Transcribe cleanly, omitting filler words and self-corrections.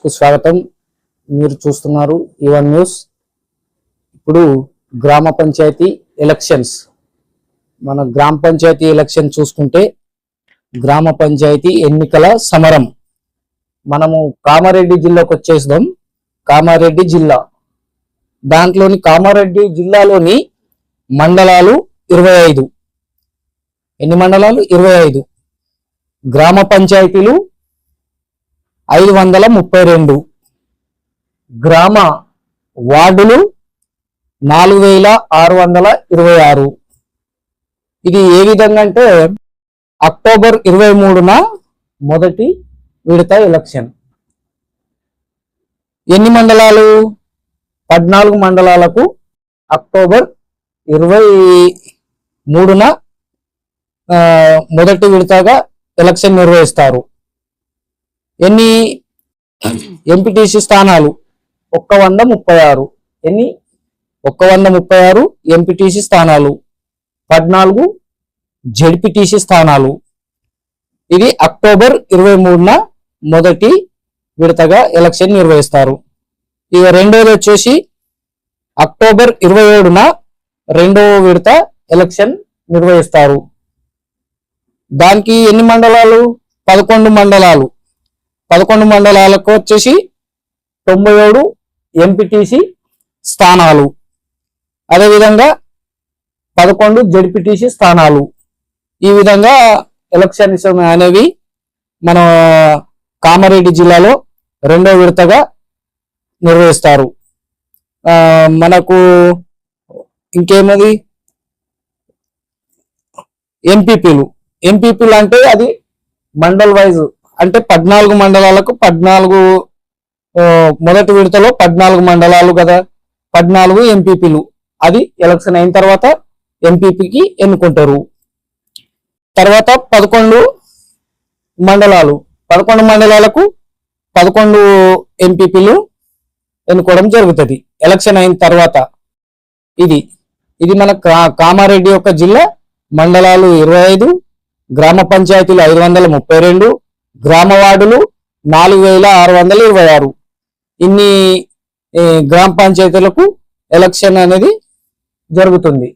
కు స్వాగతం. మీరు చూస్తున్నారు ఈవన్ న్యూస్. ఇప్పుడు గ్రామ పంచాయతీ ఎలక్షన్స్, మన గ్రామ పంచాయతీ ఎలక్షన్ చూసుకుంటే గ్రామ పంచాయతీ ఎన్నికల సమరం. మనము కామారెడ్డి జిల్లాకు వచ్చేద్దాం. కామారెడ్డి జిల్లా, దాంట్లోని కామారెడ్డి జిల్లాలోని మండలాలు 25. ఎన్ని మండలాలు? 25. గ్రామ పంచాయతీలు 532. గ్రామ వార్డులు 4626. ఇది ఏ విధంగా అంటే అక్టోబర్ 23న మొదటి విడత ఎలక్షన్. ఎన్ని మండలాలు? 14 మండలాలకు అక్టోబర్ 23న మొదటి విడతగా ఎలక్షన్ నిర్వహిస్తారు. ఎన్ని ఎంపీటీసీ స్థానాలు? 136. ఎన్ని? 136 ఎంపీటీసీ స్థానాలు, 14 జెడ్పీటీసీ స్థానాలు. ఇది అక్టోబర్ 23న మొదటి విడతగా ఎలక్షన్ నిర్వహిస్తారు. ఇక రెండోది వచ్చేసి అక్టోబర్ 27న రెండవ విడత ఎలక్షన్ నిర్వహిస్తారు. దానికి ఎన్ని మండలాలు? 11 మండలాలు. 11 మండలాలకు వచ్చేసి 97 ఎంపీటీసీ స్థానాలు, అదేవిధంగా 11 జెడ్పీటీసీ స్థానాలు. ఈ విధంగా ఎలక్షన్స్ అనేవి మన కామారెడ్డి జిల్లాలో రెండో విడతగా నిర్వహిస్తారు. మనకు ఇంకేమది? ఎంపీపీలు అంటే అది మండల్ వైజ్, అంటే 14 మండలాలకు 14 మొదటి విడతలో 14 మండలాలు కదా, 14 ఎంపీపీలు. అది ఎలక్షన్ అయిన తర్వాత ఎంపీపీకి ఎన్నుకుంటారు. తర్వాత 11 మండలాలు, 11 మండలాలకు 11 ఎంపీపీలు ఎన్నుకోవడం జరుగుతుంది ఎలక్షన్ అయిన తర్వాత. ఇది మన కామారెడ్డి యొక్క జిల్లా. మండలాలు 25, గ్రామ పంచాయతీలు 532, గ్రామ వార్డులు 4626. ఇన్ని గ్రామ పంచాయతీలకు ఎలక్షన్ అనేది జరుగుతుంది.